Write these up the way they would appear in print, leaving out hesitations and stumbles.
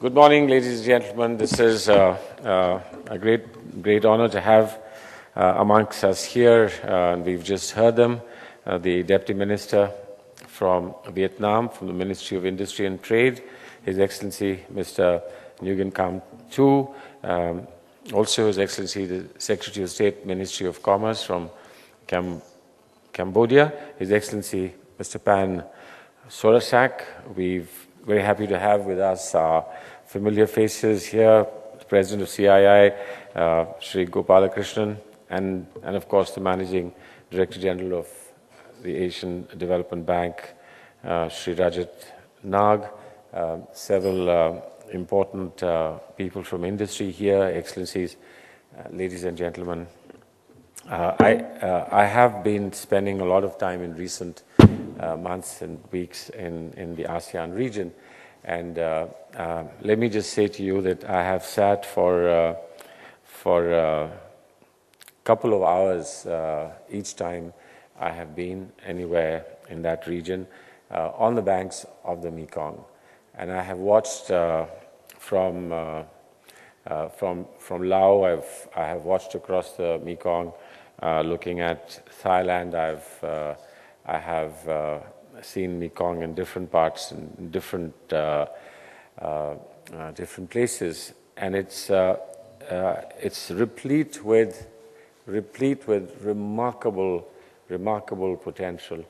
Good morning, ladies and gentlemen. This is a great honor to have amongst us here. We've just heard them, the Deputy Minister from Vietnam, from the Ministry of Industry and Trade, His Excellency Mr. Nguyen Cam Tu, also His Excellency the Secretary of State, Ministry of Commerce from Cambodia, His Excellency Mr. Pan Sorasak. We're very happy to have with us our familiar faces here, the President of CII, Shri Gopalakrishnan, and of course the Managing Director General of the Asian Development Bank, Shri Rajat Nag, several important people from industry here, Excellencies, ladies and gentlemen. I have been spending a lot of time in recent months and weeks in the ASEAN region, and let me just say to you that I have sat for a couple of hours each time I have been anywhere in that region on the banks of the Mekong, and I have watched from Laos. I have watched across the Mekong, looking at Thailand. I have seen Mekong in different parts, in different places, and it's replete with remarkable potential.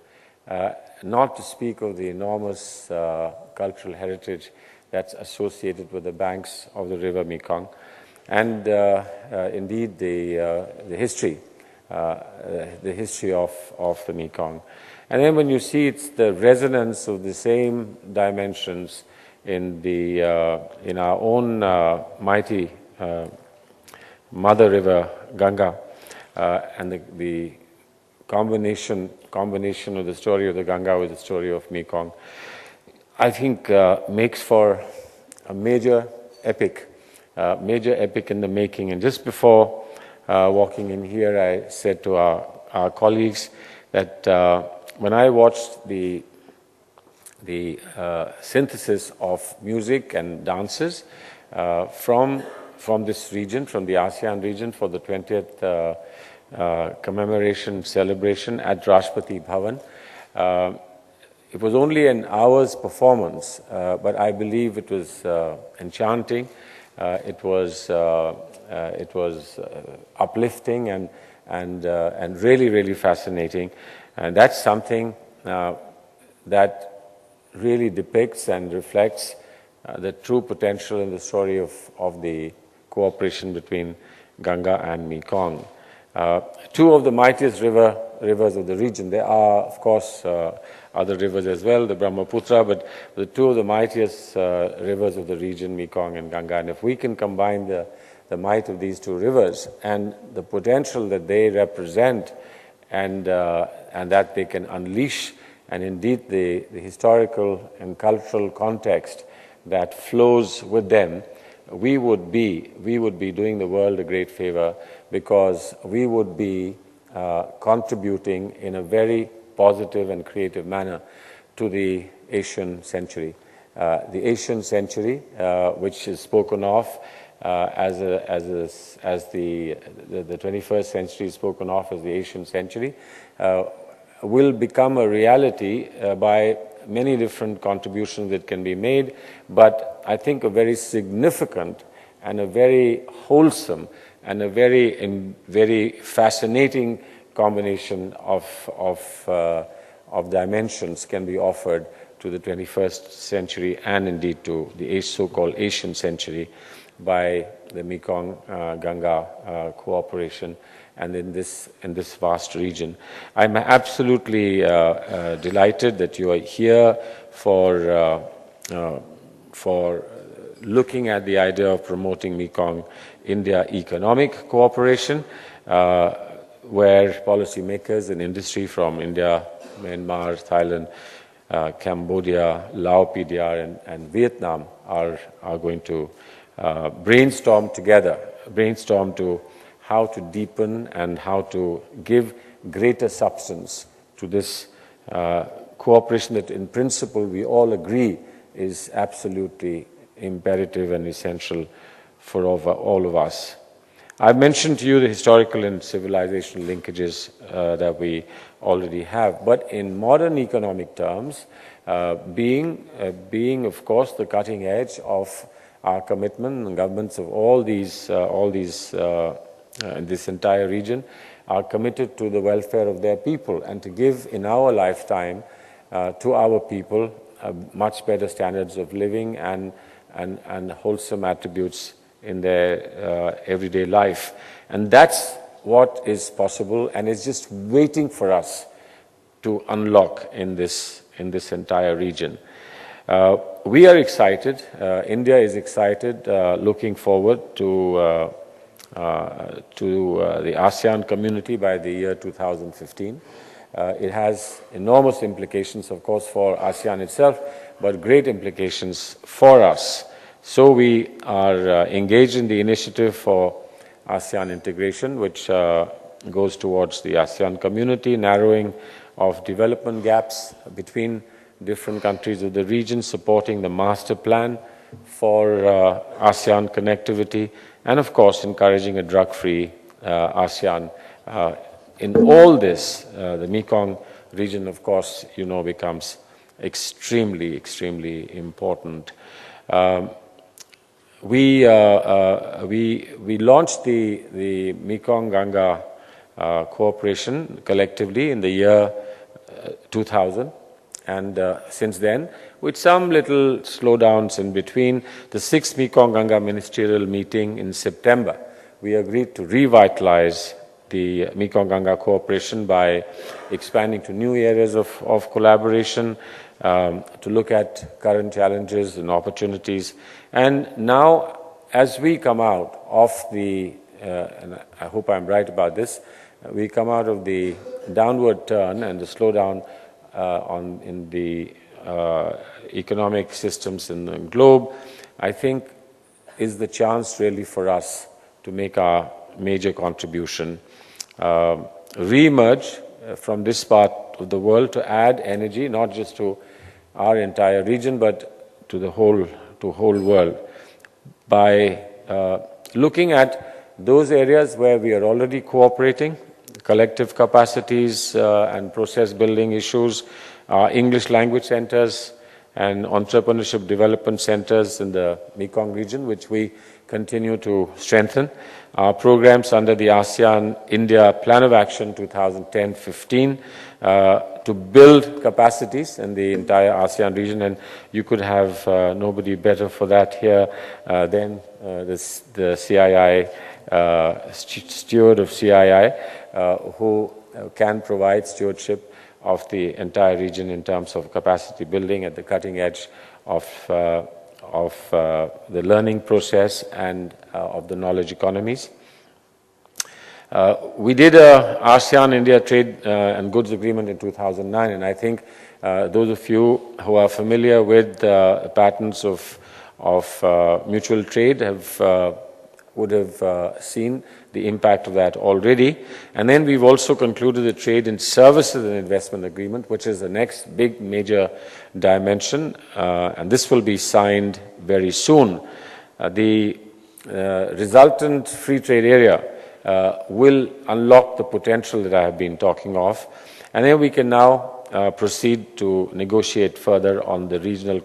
Not to speak of the enormous cultural heritage that's associated with the banks of the river Mekong, and indeed the history of the Mekong. And then when you see it's the resonance of the same dimensions in our own mighty mother river Ganga, and the combination of the story of the Ganga with the story of Mekong, I think makes for a major epic in the making. And just before walking in here, I said to our colleagues that when I watched the synthesis of music and dances from this region, from the ASEAN region, for the 20th commemoration celebration at Rashtrapati Bhavan, it was only an hour's performance, but I believe it was enchanting. It was uplifting and really fascinating, and that's something that really depicts and reflects the true potential in the story of the cooperation between Ganga and Mekong. Two of the mightiest rivers of the region. There are, of course, other rivers as well, the Brahmaputra, but the two of the mightiest rivers of the region, Mekong and Ganga. And if we can combine the might of these two rivers and the potential that they represent, and that they can unleash, and indeed the historical and cultural context that flows with them, we would be doing the world a great favor, because we would be contributing in a very positive and creative manner to the Asian century. The Asian century, which is spoken of as the 21st century is spoken of as the Asian century, will become a reality by many different contributions that can be made, but I think a very significant and a very wholesome and a very fascinating combination of dimensions can be offered to the 21st century and indeed to the so-called Asian century by the Mekong-Ganga cooperation and in this vast region. I'm absolutely delighted that you are here for looking at the idea of promoting Mekong-India economic cooperation, where policymakers and industry from India, Myanmar, Thailand, Cambodia, Laos, PDR, and Vietnam are going to brainstorm together, to how to deepen and how to give greater substance to this cooperation that in principle we all agree is absolutely imperative and essential for all of us. I've mentioned to you the historical and civilizational linkages that we already have, but in modern economic terms, being of course the cutting edge of our commitment, and governments of all these in this entire region are committed to the welfare of their people and to give in our lifetime to our people much better standards of living and wholesome attributes in their everyday life. And that's what is possible and is just waiting for us to unlock in this entire region. We are excited, India is excited, looking forward to the ASEAN community by the year 2015. It has enormous implications, of course, for ASEAN itself, but great implications for us. So we are engaged in the initiative for ASEAN integration, which goes towards the ASEAN community, narrowing of development gaps between different countries of the region, supporting the master plan for ASEAN connectivity, and of course encouraging a drug-free ASEAN. In all this, the Mekong region, of course, becomes extremely, extremely important. We launched the Mekong-Ganga cooperation collectively in the year 2000, and since then, with some little slowdowns in between, the 6th Mekong-Ganga ministerial meeting in September, we agreed to revitalize the Mekong-Ganga cooperation by expanding to new areas of collaboration, to look at current challenges and opportunities. And now, as we come out of the, and I hope I'm right about this, we come out of the downward turn and the slowdown in the economic systems in the globe, I think is the chance really for us to make our major contribution, re-emerge from this part of the world to add energy, not just to our entire region, but to the whole world, by looking at those areas where we are already cooperating, collective capacities and process building issues, English language centers and entrepreneurship development centers in the Mekong region, which we continue to strengthen. Our programs under the ASEAN-India Plan of Action 2010-15 to build capacities in the entire ASEAN region, and you could have nobody better for that here than the CII, steward of CII, who can provide stewardship of the entire region in terms of capacity building at the cutting edge of the learning process and of the knowledge economies. We did a ASEAN-India Trade and Goods Agreement in 2009, and I think those of you who are familiar with the patterns of mutual trade would have seen the impact of that already. And then we've also concluded the Trade in Services and Investment Agreement, which is the next big major dimension, and this will be signed very soon. The resultant free trade area will unlock the potential that I have been talking of, and then we can now proceed to negotiate further on the regional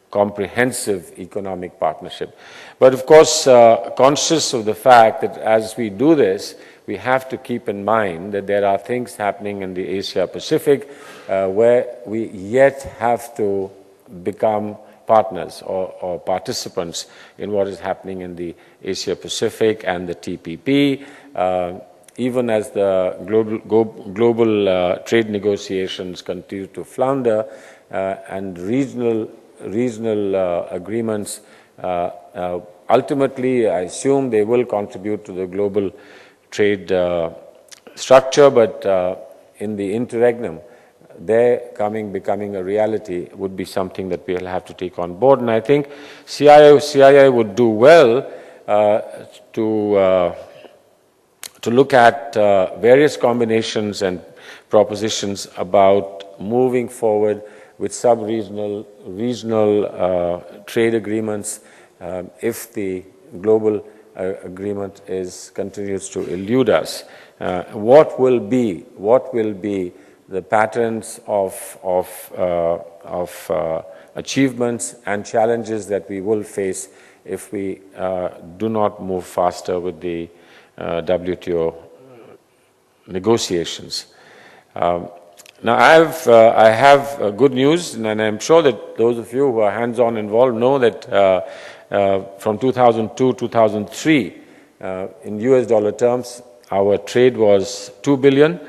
comprehensive economic partnership. But of course, conscious of the fact that as we do this, we have to keep in mind that there are things happening in the Asia-Pacific where we yet have to become partners or participants in what is happening in the Asia-Pacific and the TPP, even as the global trade negotiations continue to flounder and regional agreements. Ultimately, I assume they will contribute to the global trade structure, but in the interregnum, their becoming a reality would be something that we'll have to take on board. And I think CII would do well to look at various combinations and propositions about moving forward with sub-regional, regional trade agreements if the global agreement continues to elude us. What will be the patterns of achievements and challenges that we will face if we do not move faster with the WTO negotiations. Now, I have good news, and I'm sure that those of you who are hands-on involved know that from 2002-2003, in US dollar terms, our trade was $2 billion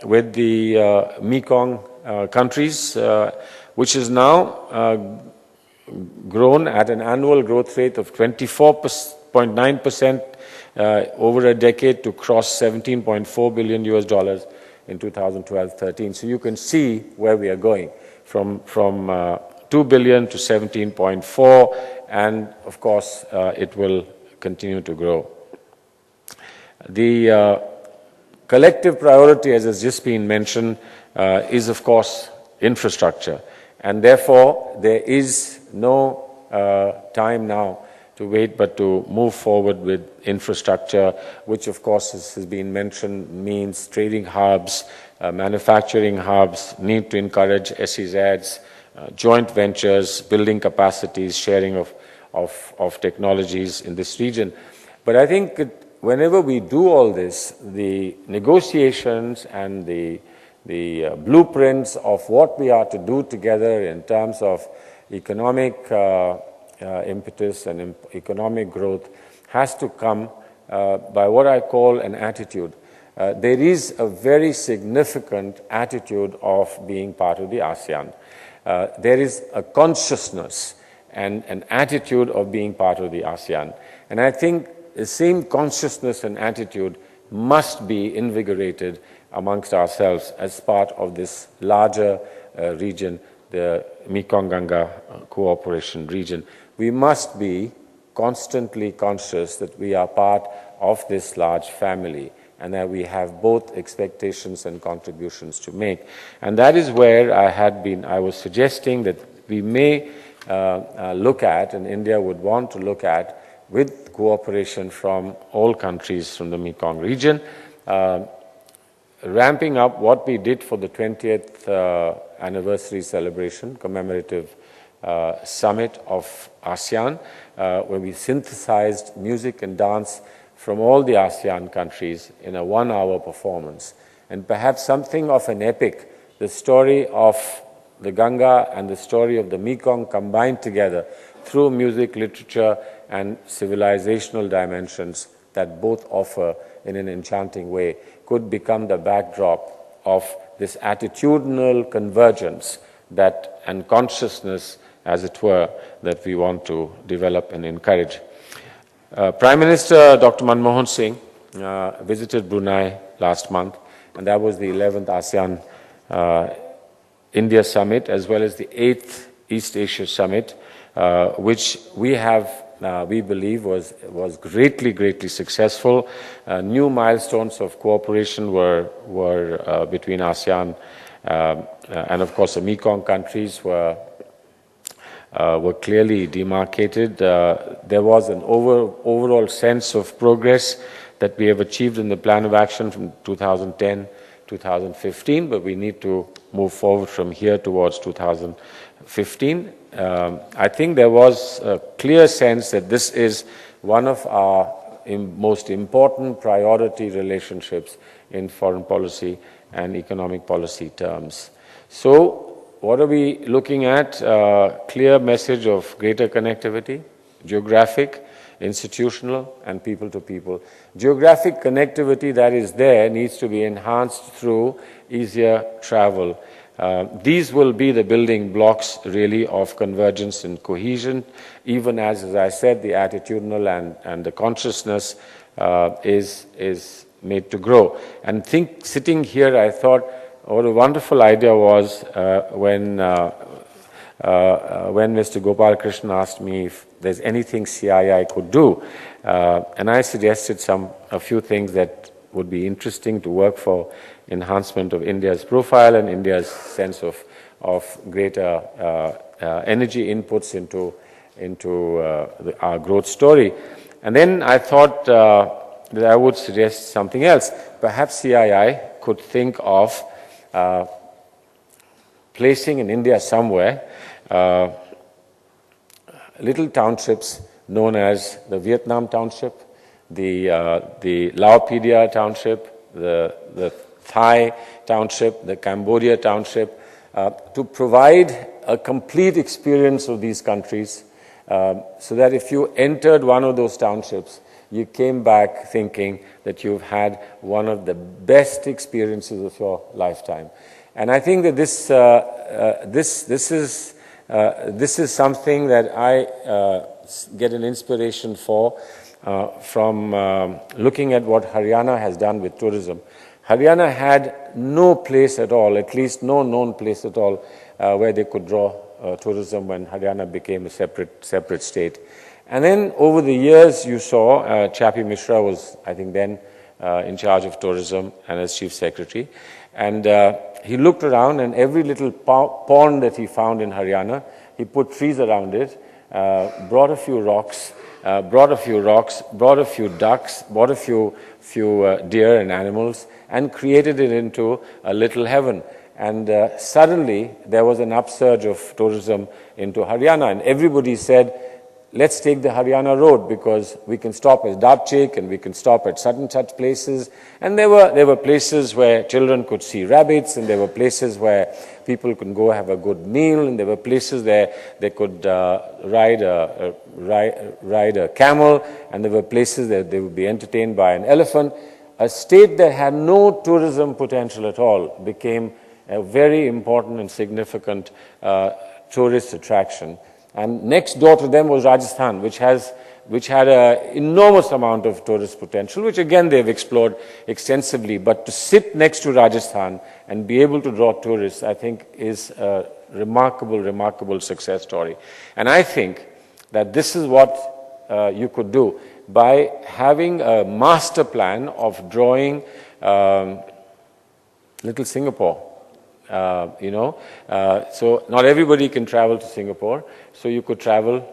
with the Mekong countries, which is now grown at an annual growth rate of 24.9% over a decade to cross $17.4 billion US dollars in 2012-13. So you can see where we are going from 2 billion to 17.4, and of course it will continue to grow. The collective priority, as has just been mentioned, is of course infrastructure, and therefore there is no time now to wait but to move forward with infrastructure, which of course has been mentioned means trading hubs, manufacturing hubs, need to encourage SEZs, joint ventures, building capacities, sharing of technologies in this region. But I think whenever we do all this, the negotiations and the blueprints of what we are to do together in terms of economic impetus and economic growth has to come by what I call an attitude. There is a very significant attitude of being part of the ASEAN. There is a consciousness and an attitude of being part of the ASEAN. And I think the same consciousness and attitude must be invigorated amongst ourselves as part of this larger region, the Mekong-Ganga cooperation region. We must be constantly conscious that we are part of this large family and that we have both expectations and contributions to make. And that is where I was suggesting that we may look at, and India would want to look at, with cooperation from all countries from the Mekong region, ramping up what we did for the 20th anniversary celebration, commemorative summit of ASEAN, where we synthesized music and dance from all the ASEAN countries in a 1-hour performance. And perhaps something of an epic, the story of the Ganga and the story of the Mekong combined together through music, literature, and civilizational dimensions that both offer in an enchanting way, could become the backdrop of this attitudinal convergence and consciousness, as it were, that we want to develop and encourage. Prime Minister Dr. Manmohan Singh visited Brunei last month, and that was the 11th ASEAN India Summit, as well as the 8th East Asia Summit, which we believe was greatly successful. New milestones of cooperation were between ASEAN and of course the Mekong countries were clearly demarcated. There was an overall sense of progress that we have achieved in the plan of action from 2010-2015, but we need to move forward from here towards 2015. I think there was a clear sense that this is one of our most important priority relationships in foreign policy and economic policy terms. So, what are we looking at? Clear message of greater connectivity, geographic, institutional, and people-to-people. Geographic connectivity that is there needs to be enhanced through easier travel. These will be the building blocks really of convergence and cohesion, even as I said, the attitudinal and the consciousness is made to grow. And sitting here, I thought, what a wonderful idea was when Mr. Gopal Krishnan asked me if there's anything CII could do, and I suggested a few things that would be interesting to work for enhancement of India's profile and India's sense of greater energy inputs into our growth story. And then I thought that I would suggest something else. Perhaps CII could think of placing in India somewhere little townships known as the Vietnam Township, the Laopedia Township, the Thai Township, the Cambodia Township, to provide a complete experience of these countries, so that if you entered one of those townships, you came back thinking that you've had one of the best experiences of your lifetime. And I think that this is something that I get an inspiration for from looking at what Haryana has done with tourism. Haryana had no place at all, at least no known place at all, where they could draw tourism when Haryana became a separate state. And then over the years, you saw Chappie Mishra was, I think, then in charge of tourism and as chief secretary. And he looked around, and every little pond that he found in Haryana, he put trees around it, brought a few rocks, brought a few ducks, brought a few deer and animals, and created it into a little heaven. And suddenly, there was an upsurge of tourism into Haryana, and everybody said, let's take the Haryana road, because we can stop at Dabchik and we can stop at such and such places. And there were places where children could see rabbits, and there were places where people could go have a good meal, and there were places there they could ride a camel, and there were places that they would be entertained by an elephant. A state that had no tourism potential at all became a very important and significant tourist attraction. And next door to them was Rajasthan, which had an enormous amount of tourist potential, which again they've explored extensively. But to sit next to Rajasthan and be able to draw tourists, I think, is a remarkable success story. And I think that this is what you could do by having a master plan of drawing little Singapore. So not everybody can travel to Singapore. So you could travel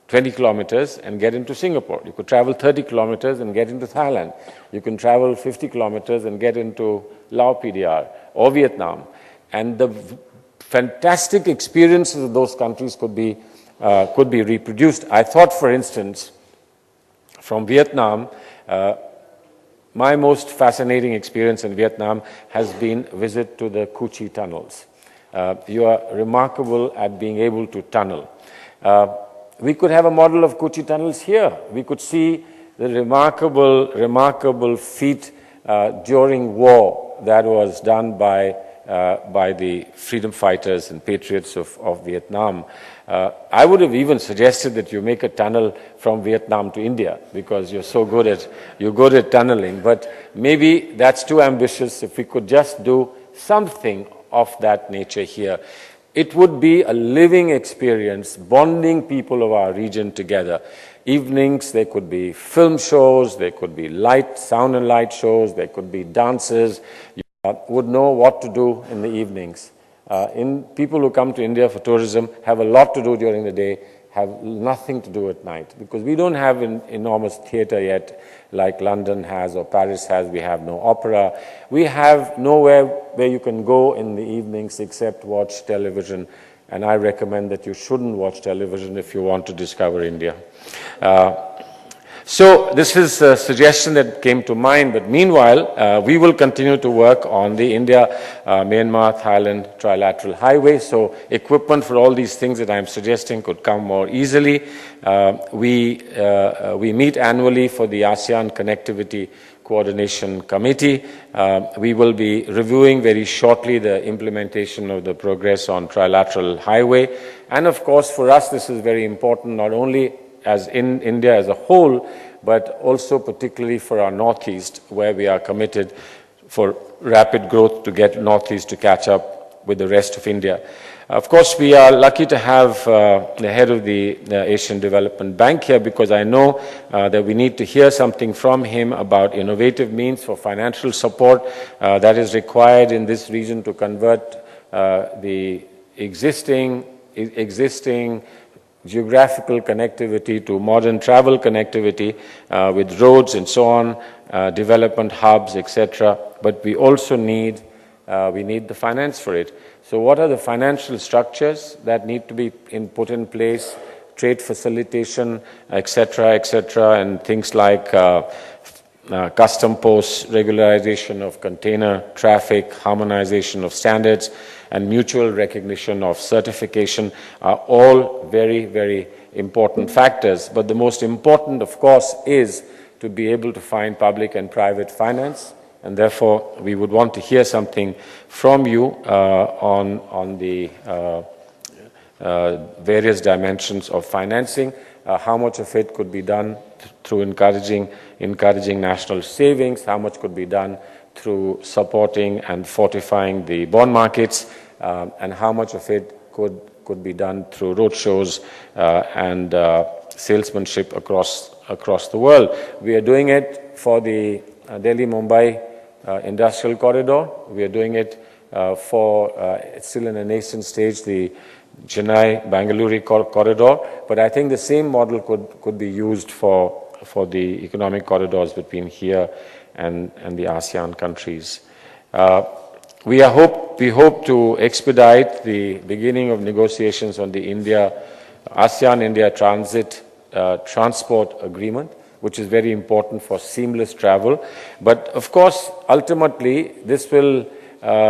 20 kilometers and get into Singapore. You could travel 30 kilometers and get into Thailand. You can travel 50 kilometers and get into Laopedia or Vietnam. And the fantastic experiences of those countries could be reproduced. I thought, for instance, from Vietnam, my most fascinating experience in Vietnam has been a visit to the Cu Chi tunnels. You are remarkable at being able to tunnel. We could have a model of Cu Chi tunnels here. We could see the remarkable feat during war that was done by the freedom fighters and patriots of Vietnam. I would have even suggested that you make a tunnel from Vietnam to India, because you're good at tunneling. But maybe that's too ambitious. If we could just do something of that nature here, it would be a living experience, bonding people of our region together. Evenings, there could be film shows, there could be sound and light shows, there could be dances. You would know what to do in the evenings. People who come to India for tourism have a lot to do during the day, have nothing to do at night, because we don't have an enormous theatre yet like London has or Paris has. We have no opera. We have nowhere where you can go in the evenings except watch television, and I recommend that you shouldn't watch television if you want to discover India. So this is a suggestion that came to mind, but meanwhile, we will continue to work on the India-Myanmar-Thailand trilateral highway. So equipment for all these things that I'm suggesting could come more easily. We meet annually for the ASEAN Connectivity Coordination Committee. We will be reviewing very shortly the implementation of the progress on trilateral highway. And of course, for us, this is very important, not only as in India as a whole, but also particularly for our Northeast, where we are committed for rapid growth to get Northeast to catch up with the rest of India. Of course, we are lucky to have the head of the Asian Development Bank here, because I know that we need to hear something from him about innovative means for financial support that is required in this region to convert the existing geographical connectivity to modern travel connectivity with roads and so on, development hubs, etc. But we also need the finance for it. So what are the financial structures that need to be put in place? Trade facilitation, etc., and things like custom posts, regularization of container traffic, harmonization of standards, and mutual recognition of certification are all very, very important factors. But the most important, of course, is to be able to find public and private finance. And therefore, we would want to hear something from you on the various dimensions of financing, how much of it could be done through encouraging national savings, how much could be done through supporting and fortifying the bond markets, and how much of it could be done through roadshows and salesmanship across the world. We are doing it for the Delhi-Mumbai industrial corridor. We are doing it for, it's still in a nascent stage, the Chennai-Bangalore corridor, but I think the same model could be used for the economic corridors between here and the ASEAN countries. We hope to expedite the beginning of negotiations on the ASEAN-India transport agreement, which is very important for seamless travel. But of course, ultimately, this will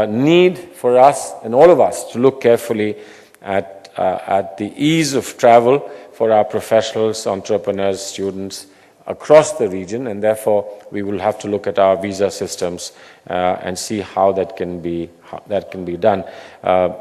need for us and all of us to look carefully at the ease of travel for our professionals, entrepreneurs, students across the region, and therefore we will have to look at our visa systems and see how that can be done.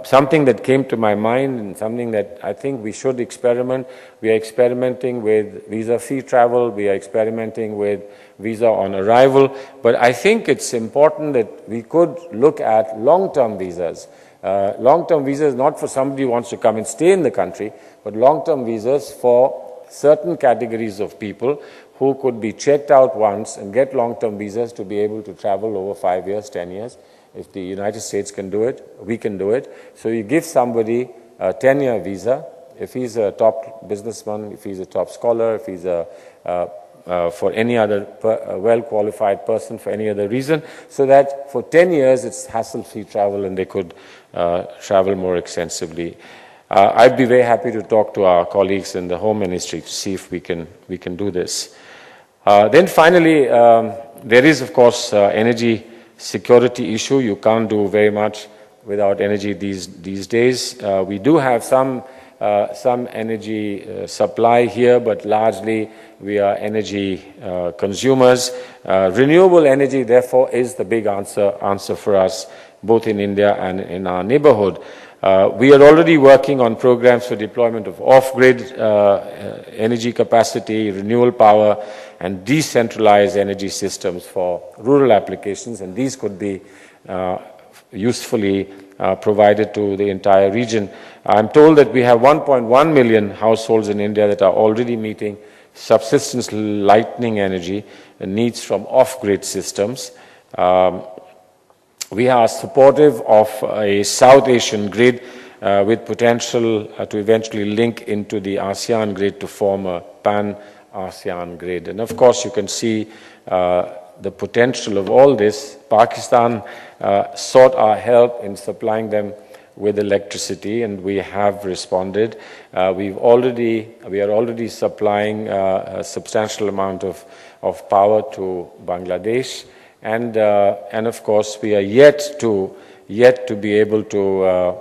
Something that came to my mind and something that I think we should experiment. We are experimenting with visa-free travel. We are experimenting with visa on arrival. But I think it's important that we could look at long-term visas. Long-term visas not for somebody who wants to come and stay in the country, but long-term visas for certain categories of people who could be checked out once and get long-term visas to be able to travel over 5 years, 10 years. If the United States can do it, we can do it. So you give somebody a 10-year visa, if he's a top businessman, if he's a top scholar, if he's for any other well-qualified person for any other reason, so that for 10 years it's hassle-free travel and they could travel more extensively. I'd be very happy to talk to our colleagues in the Home Ministry to see if we can do this. Then finally, there is of course energy security issue. You can't do very much without energy these days. We do have some energy supply here, but largely we are energy consumers. Renewable energy, therefore, is the big answer for us, both in India and in our neighborhood. We are already working on programs for deployment of off-grid energy capacity, renewable power, and decentralized energy systems for rural applications, and these could be usefully provided to the entire region. I'm told that we have 1.1 million households in India that are already meeting subsistence lightning energy needs from off-grid systems. We are supportive of a South Asian grid with potential to eventually link into the ASEAN grid to form a pan-ASEAN grid. And of course, you can see the potential of all this. Pakistan sought our help in supplying them with electricity, and we have responded. We are already supplying a substantial amount of power to Bangladesh. And of course, we are yet to be able to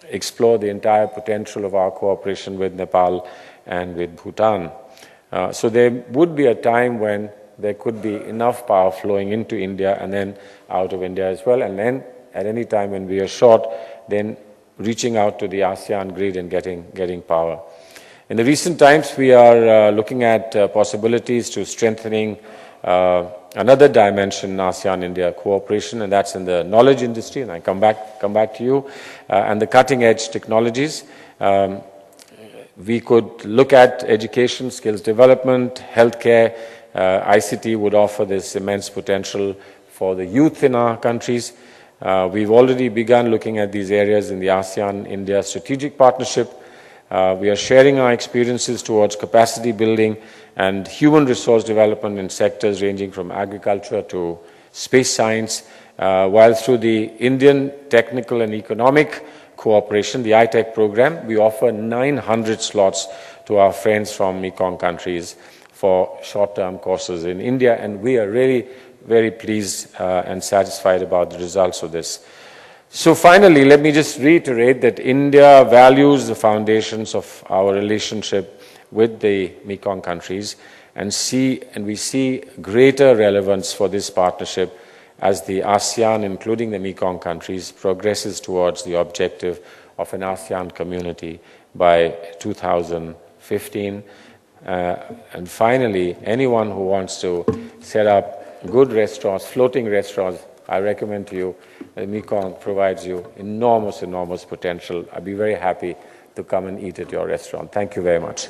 explore the entire potential of our cooperation with Nepal and with Bhutan. So there would be a time when there could be enough power flowing into India and then out of India as well. And then at any time when we are short, then reaching out to the ASEAN grid and getting power. In the recent times, we are looking at possibilities to strengthening another dimension in ASEAN-India cooperation, and that's in the knowledge industry, and I come back to you, and the cutting-edge technologies. We could look at education, skills development, healthcare. ICT would offer this immense potential for the youth in our countries. We've already begun looking at these areas in the ASEAN-India strategic partnership. We are sharing our experiences towards capacity building and human resource development in sectors ranging from agriculture to space science, while through the Indian Technical and Economic Cooperation, the ITEC program, we offer 900 slots to our friends from Mekong countries for short-term courses in India, and we are really very pleased and satisfied about the results of this. So finally, let me just reiterate that India values the foundations of our relationship with the Mekong countries and we see greater relevance for this partnership as the ASEAN, including the Mekong countries, progresses towards the objective of an ASEAN community by 2015. And finally, anyone who wants to set up good restaurants, floating restaurants, I recommend to you that Mekong provides you enormous potential. I'd be very happy to come and eat at your restaurant. Thank you very much.